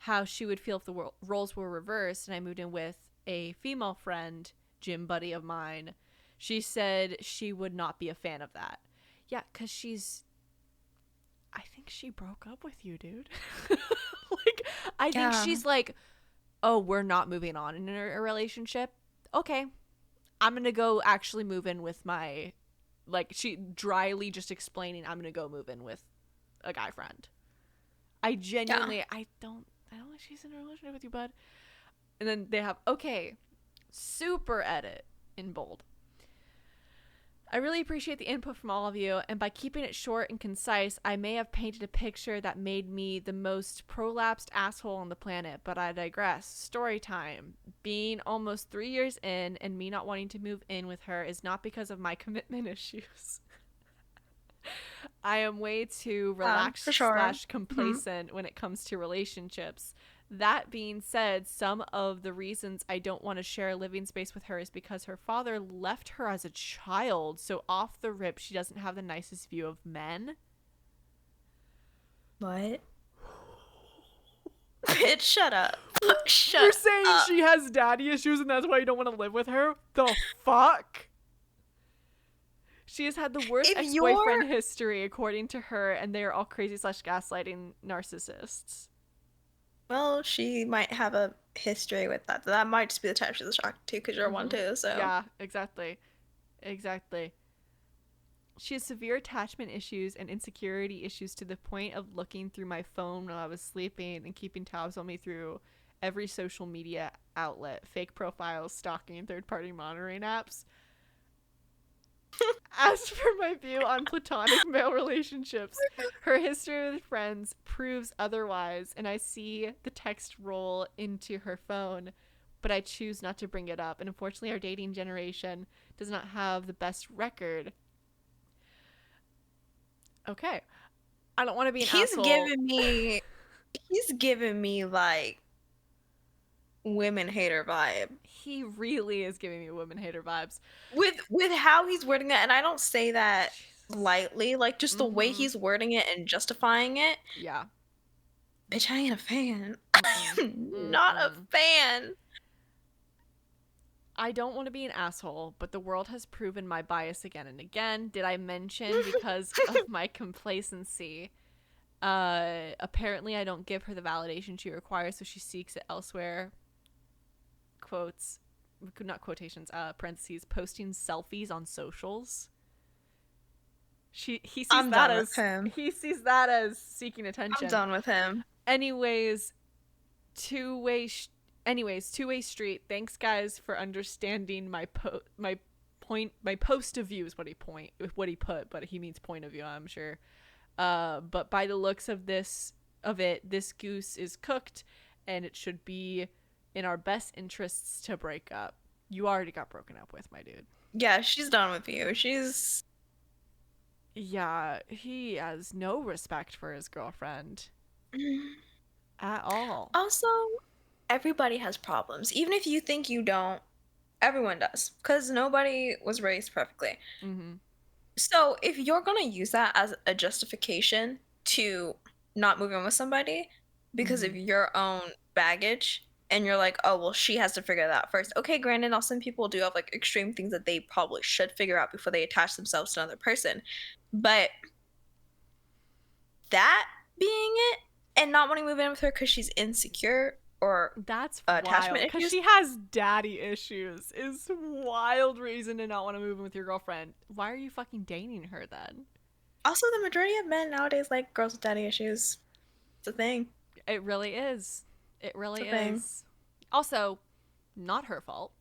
how she would feel if the roles were reversed and I moved in with a female friend, gym buddy of mine. She said she would not be a fan of that. Yeah, because I think she broke up with you, dude. Like, I think she's like, oh, we're not moving on in a relationship. Okay, I'm going to go actually move in with my, like, she dryly just explaining, I'm going to go move in with a guy friend. I genuinely, I don't think she's in a relationship with you, bud. And then they have, okay, super edit in bold. I really appreciate the input from all of you, and by keeping it short and concise, I may have painted a picture that made me the most prolapsed asshole on the planet, but I digress. Story time. Being almost 3 years in and me not wanting to move in with her is not because of my commitment issues. I am way too relaxed / complacent when it comes to relationships. That being said, some of the reasons I don't want to share a living space with her is because her father left her as a child, so off the rip, she doesn't have the nicest view of men.
What? Bitch, shut up.
You're saying she has daddy issues and that's why you don't want to live with her? The fuck? She has had the worst ex-boyfriend history, according to her, and they are all crazy / gaslighting narcissists.
Well, she might have a history with that. That might just be the type she's attracted to because you're one too, so.
Yeah, exactly. She has severe attachment issues and insecurity issues to the point of looking through my phone while I was sleeping and keeping tabs on me through every social media outlet, fake profiles, stalking, third-party monitoring apps. As for my view on platonic male relationships, her history with friends proves otherwise, and I see the text roll into her phone, but I choose not to bring it up. And unfortunately, our dating generation does not have the best record. Okay. I don't want to be an asshole.
He's giving me like women hater vibe.
He really is giving me women hater vibes.
With how he's wording it, and I don't say that lightly, like just the way he's wording it and justifying it.
Yeah.
Bitch, I ain't a fan. Not a fan.
I don't want to be an asshole, but the world has proven my bias again and again. Did I mention because of my complacency? Apparently I don't give her the validation she requires, so she seeks it elsewhere. Quotes, not quotations, parentheses, posting selfies on socials. He sees that as seeking attention.
I'm done with him.
Anyways, two-way street. Thanks guys for understanding my post of view is what he put, but he means point of view, I'm sure. But by the looks of this goose is cooked, and it should be in our best interests to break up. You already got broken up with, my dude.
Yeah, she's done with you.
Yeah, he has no respect for his girlfriend at all.
Also, everybody has problems. Even if you think you don't, everyone does. Because nobody was raised perfectly. So if you're going to use that as a justification to not move in with somebody because of your own baggage, and you're like, oh, well, she has to figure that out first. Okay, granted, now some people do have like extreme things that they probably should figure out before they attach themselves to another person. But that being it, and not wanting to move in with her because she's insecure or
that's attachment issues, because she has daddy issues, is wild reason to not want to move in with your girlfriend. Why are you fucking dating her then?
Also, the majority of men nowadays like girls with daddy issues. It's a thing.
It really is. It
It's
really
a thing.
is. Also, not her fault.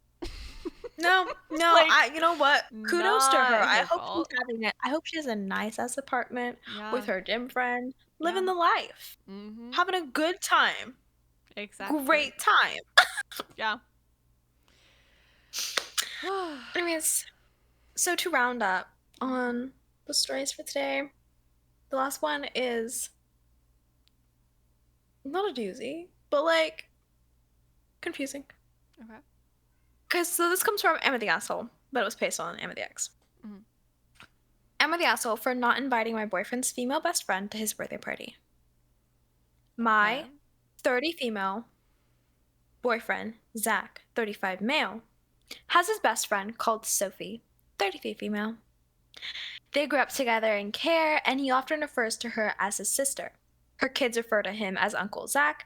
No, no,
Like,
you know what? Kudos to her.
not
I
her
hope she's
fault.
having it. I hope she has a nice ass apartment with
Yeah.
her gym friend,
Yeah.
living the life,
Mm-hmm.
having a good time,
Exactly.
great time.
Yeah.
Anyways, so to round up on the stories for today, the last one is not a doozy, but like confusing.
Okay.
Because so this comes from Emma the Asshole, but it was based on Emma the X.
Mm-hmm.
Emma the Asshole for not inviting my boyfriend's female best friend to his birthday party.
Okay.
My 30 female boyfriend, Zach, 35 male, has his best friend called Sophie, 33 female. They grew up together in care, and he often refers to her as his sister. Her kids refer to him as Uncle Zach,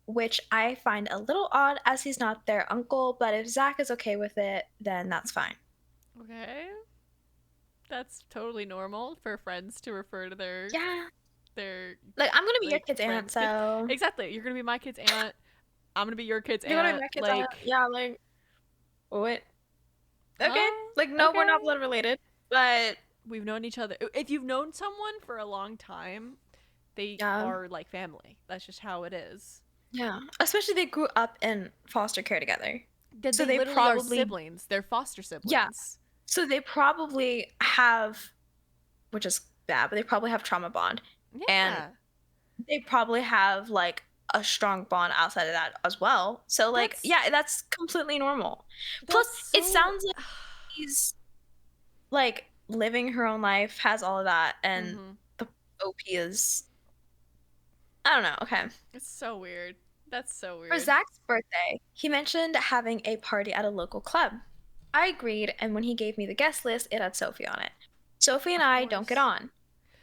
which I find a little odd as he's not their uncle, but if Zach is okay with it, then that's fine.
Okay. That's totally normal for friends to refer to
Yeah.
their
Like, I'm gonna be your
like
kid's aunt,
friends' kids.
so.
Exactly. You're gonna be my kid's aunt. I'm gonna be your kid's
You're gonna be
aunt.
my kid's aunt?
Like,
Yeah, like, what? Okay.
huh?
Like, no, we're
Okay.
not blood related, but.
We've known each other. If you've known someone for a long time, they
Yeah.
are like family. That's just how it is.
Yeah. Especially they grew up in foster care together. So
They
they
literally are
probably.
siblings. They're foster
Yeah.
siblings.
So they probably have, which is bad, but they probably have trauma bond. And
Yeah.
they probably have like a strong bond outside of that as well. So like,
That's
yeah, that's completely normal. Plus,
that's
it
so.
sounds like he's like living her own life, has all of that, and
Mm-hmm.
the OP is I don't know. Okay.
It's so weird. That's so
For
weird.
Zach's birthday, he mentioned having a party at a local club. I agreed, and when he gave me the guest list, it had Sophie on it. Sophie and
Of
I don't get
course.
on.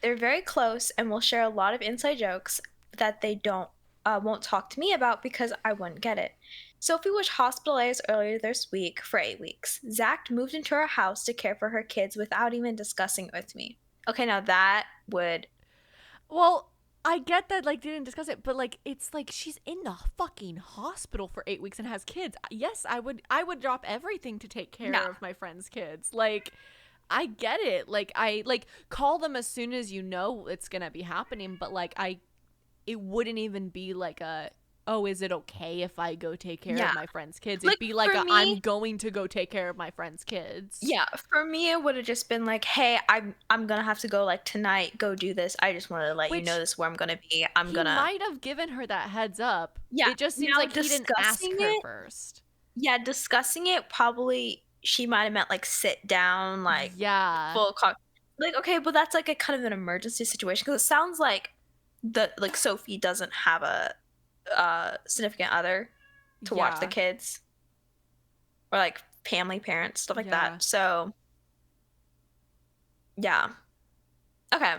They're very close and will share a lot of inside jokes that they don't won't talk to me about because I wouldn't get it. Sophie was hospitalized earlier this week for 8 weeks. Zach moved into her house to care for her kids without even discussing it with me. Okay, now that would.
Well, I get that like they didn't discuss it, but like it's like she's in the fucking hospital for 8 weeks and has kids. Yes, I would drop everything to take care
Yeah.
of my friend's kids. Like I get it. Like I like call them as soon as you know it's gonna be happening, but like it wouldn't even be like a oh, is it okay if I go take care
Yeah.
of my friend's kids? It'd
Like
be like
for
I'm
me,
going to go take care of my friend's kids.
yeah, for me it would have just been like, "Hey, I'm gonna have to go like tonight, go do this. I just wanted to let you know
Which
this is where I'm gonna be. I'm
he
gonna."
might have given her that heads up.
Yeah.
It just seems
Now
like he didn't ask
discussing
her
it,
first.
yeah, discussing it probably she might have meant like sit down, like
Yeah.
full con like, okay, but that's like a kind of an emergency situation because it sounds like Sophie doesn't have a significant other to watch the
Yeah.
kids or like family parents, stuff like
Yeah.
that. So, yeah. Okay.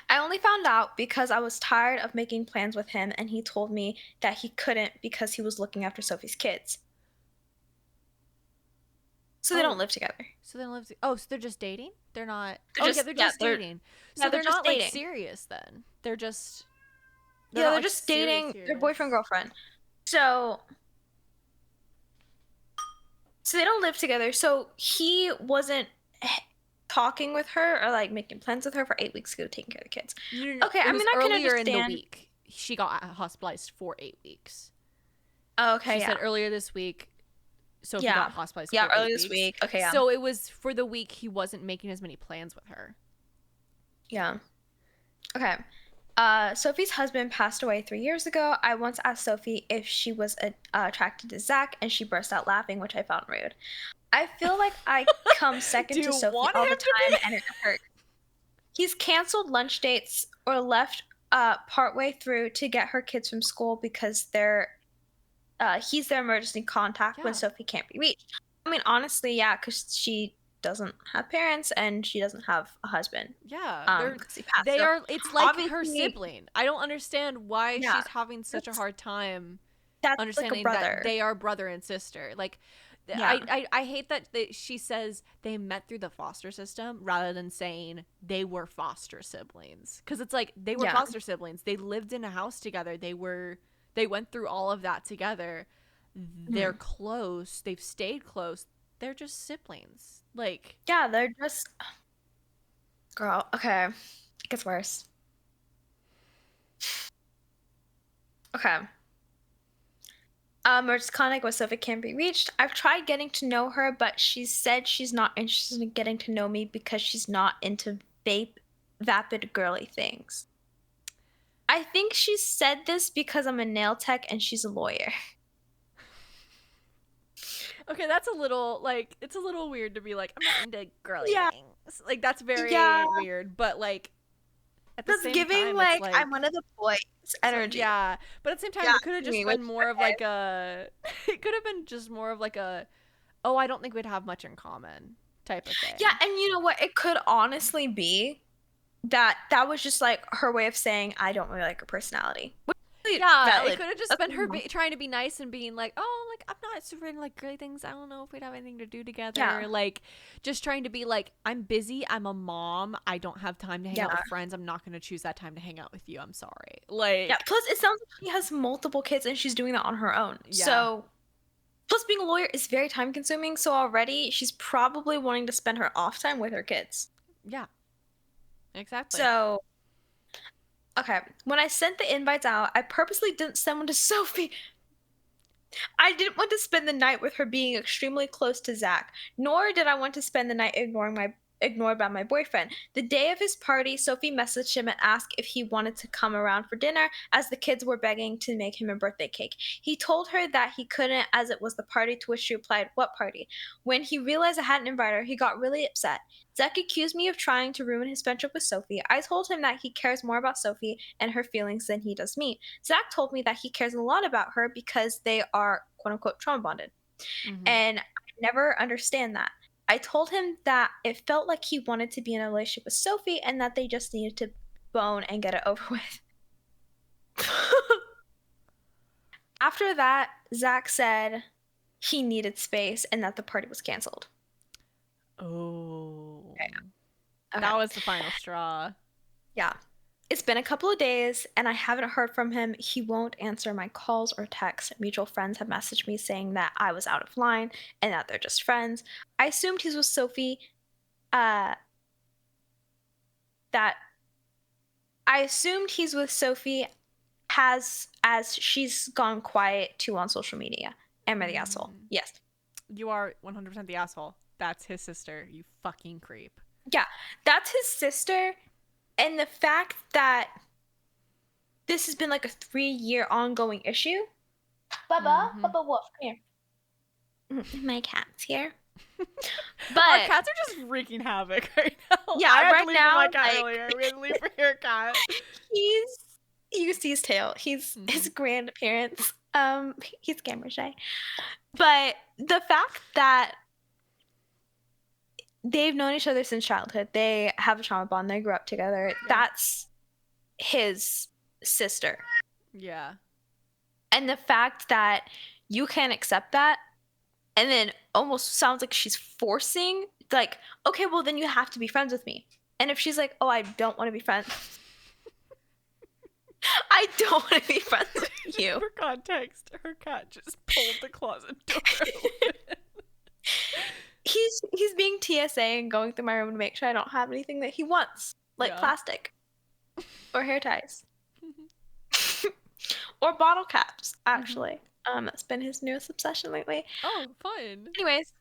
I only found out because I was tired of making plans with him and he told me that he couldn't because he was looking after Sophie's kids. So they don't
Oh,
live together.
so then lives. Oh, so they're just dating? They're not.
They're
Oh, yeah,
just
they're
yeah,
just dating. So
they're
they're
just
not like
dating.
serious then. They're just. They're
Yeah,
not
they're
like
just
serious.
dating their
Serious.
boyfriend girlfriend. So they don't live together. So he wasn't talking with her or like making plans with her for 8 weeks ago, taking care of the kids.
No, no, no.
Okay,
It
I
was
mean I can
earlier in the
understand.
week. She got hospitalized for 8 weeks.
Oh, okay,
She
yeah.
said earlier this week. Sophie
Yeah.
got hospitalized
Yeah,
for
earlier
8
this
weeks.
week. Okay, yeah.
So it was for the week he wasn't making as many plans with her.
Yeah. Okay. Sophie's husband passed away 3 years ago. I once asked Sophie if she was attracted to Zach, and she burst out laughing, which I found rude. I feel like I come second
Do
to
you
Sophie
want
all
him
the
to
time,
be?
and it hurts. He's canceled lunch dates or left partway through to get her kids from school because he's their emergency contact when
Yeah.
Sophie can't be reached. I mean, honestly, yeah, because she doesn't have parents and she doesn't have a husband.
Yeah,
Because he passed.
they
So
are. It's like her
obviously,
sibling. I don't understand why
yeah,
she's having such a
that's
hard time
that's like a
understanding that
brother.
they are brother and sister. Like,
Yeah.
I hate that she says they met through the foster system rather than saying they were foster siblings, because it's like they were
Yeah.
foster siblings, they lived in a house together, they went through all of that together, they're close, they've stayed close, they're just siblings, like.
Yeah, they're just girl. Okay, it gets worse. Okay. It's kind of like what Sophie can't be reached. I've tried getting to know her, but she said she's not interested in getting to know me because she's not into vapid girly things. I think she said this because I'm a nail tech and she's a lawyer.
Okay, that's a little, like, it's a little weird to be like, I'm not into girly
Yeah.
things. Like, that's very
Yeah.
weird, but like at the
That's
same
giving
time,
like,
it's like,
I'm one of the boys energy.
yeah, but at the same time,
Yeah,
it could have just
me,
been
which is
more of
okay.
like a, it could have been just more of like a, oh, I don't think we'd have much in common type of thing.
Yeah, and you know what? It could honestly be that was just like her way of saying I don't really like her personality.
Yeah,
Valid.
it could have just
That's
been her trying to be nice and being like, oh, like, I'm not super into like girly things, I don't know if we'd have anything to do together.
Yeah.
Like, just trying to be like, I'm busy, I'm a mom, I don't have time to hang out
Yeah.
with friends, I'm not going to choose that time to hang out with you, I'm sorry. Like,
Yeah. Plus, it sounds like she has multiple kids and she's doing that on her own.
yeah.
So, plus being a lawyer is very time consuming. So already she's probably wanting to spend her off time with her kids.
Yeah. Exactly.
So, okay, when I sent the invites out, I purposely didn't send one to Sophie. I didn't want to spend the night with her being extremely close to Zach, nor did I want to spend the night ignored by my boyfriend. The day of his party, Sophie messaged him and asked if he wanted to come around for dinner, as the kids were begging to make him a birthday cake. He told her that he couldn't, as it was the party, to which she replied, "What party?" When he realized I hadn't invited her, he got really upset. Zach accused me of trying to ruin his friendship with Sophie. I told him that he cares more about Sophie and her feelings than he does me. Zach told me that he cares a lot about her because they are quote-unquote trauma bonded. And I never understand that. I told him that it felt like he wanted to be in a relationship with Sophie and that they just needed to bone and get it over with. After that, Zach said he needed space and that the party was canceled.
Oh.
Okay.
That was the final straw.
Yeah. It's been a couple of days and I haven't heard from him. He won't answer my calls or texts. Mutual friends have messaged me saying that I was out of line and that they're just friends. I assumed he's with Sophie. As she's gone quiet too on social media. Am I the asshole? Yes.
You are 100% the asshole. That's his sister, you fucking creep.
Yeah, that's his sister. And the fact that this has been like a 3-year ongoing issue. Bubba Wolf, come here. My cat's here.
But our cats are just wreaking havoc right now.
Yeah,
I had
right
to leave
now,
my cat earlier. We had to leave for your cat.
You can see his tail. His grand appearance. He's camera shy. But the fact that they've known each other since childhood, they have a trauma bond, they grew up together. Yeah. That's his sister.
Yeah.
And the fact that you can't accept that, and then almost sounds like she's forcing, like, okay, well then you have to be friends with me. And if she's like, oh, I don't want to be friends. I don't want to be friends with you.
For context, her cat just pulled the closet door open.
He's being TSA and going through my room to make sure I don't have anything that he wants, like plastic or hair ties or bottle caps, actually. That's been his newest obsession lately.
Oh, fun.
Anyways,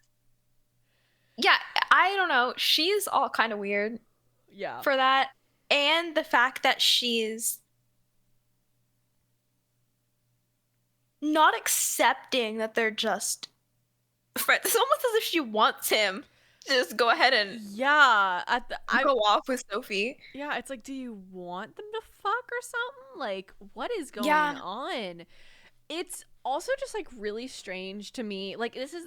yeah, I don't know. She's all kind of weird.
Yeah. For
that. And the fact that she's not accepting that they're just friends. It's almost as if she wants him to just go ahead and go off with Sophie.
Yeah, it's like, do you want them to fuck or something? Like, what is going on? It's also just like really strange to me. Like, this is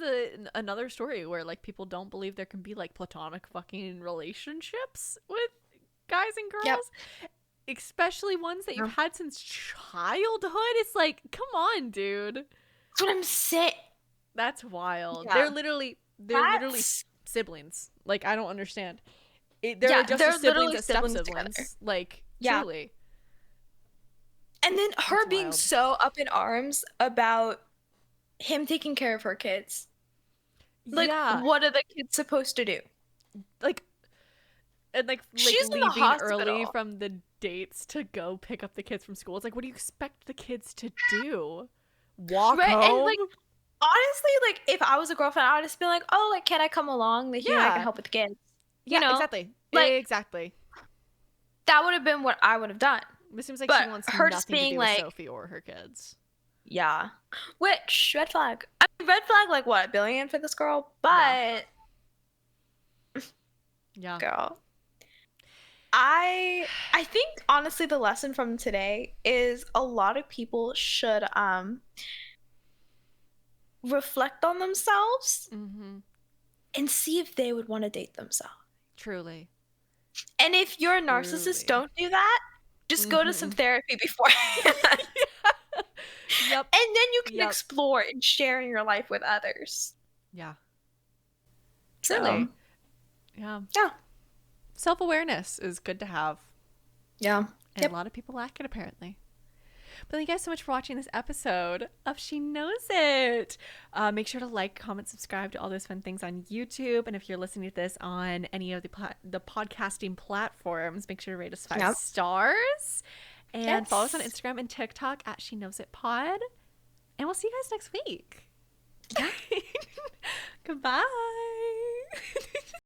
another story where like people don't believe there can be like platonic fucking relationships with guys and girls. Especially ones that you've had since childhood. It's like, come on, dude.
That's what I'm saying.
That's wild.
Yeah.
They're literally siblings. Like, I don't understand. They're
Yeah,
just
they're
as siblings
literally
as step
siblings
siblings.
together.
Like,
Yeah.
truly.
And then her
That's
being
wild.
so up in arms about him taking care of her kids. Like,
Yeah.
what are the kids supposed to do?
Like, and like
She's in the
leaving early
hospital.
from the dates to go pick up the kids from school. It's like, what do you expect the kids to do? Walk
Right? And
home?
like, honestly, like, if I was a girlfriend, I would just be like, oh, like, can I come along? Like, I can
Yeah.
help with the kids. You
Yeah,
know?
exactly.
Like,
Exactly.
that would have been what I would have done.
It seems like she
But
wants
her just
nothing to
being
do with
like,
Sophie or her kids.
yeah. Which, red flag. I mean, red flag, like, what, $1 billion for this girl?
Yeah.
But,
Yeah.
girl. I think honestly the lesson from today is a lot of people should reflect on themselves
Mm-hmm.
and see if they would want to date themselves.
Truly.
And if you're a narcissist, don't do that. Just go to some therapy beforehand.
Yep.
And then you can
Yep.
explore and share your life with others.
Yeah.
Truly.
Yeah.
Yeah.
Self-awareness is good to have.
Yeah.
And a lot of people lack it, apparently. But thank you guys so much for watching this episode of She Knows It. Make sure to like, comment, subscribe to all those fun things on YouTube. And if you're listening to this on any of the podcasting platforms, make sure to rate us 5 stars. And follow us on Instagram and TikTok at She Knows It Pod. And we'll see you guys next week.
Yeah.
Goodbye.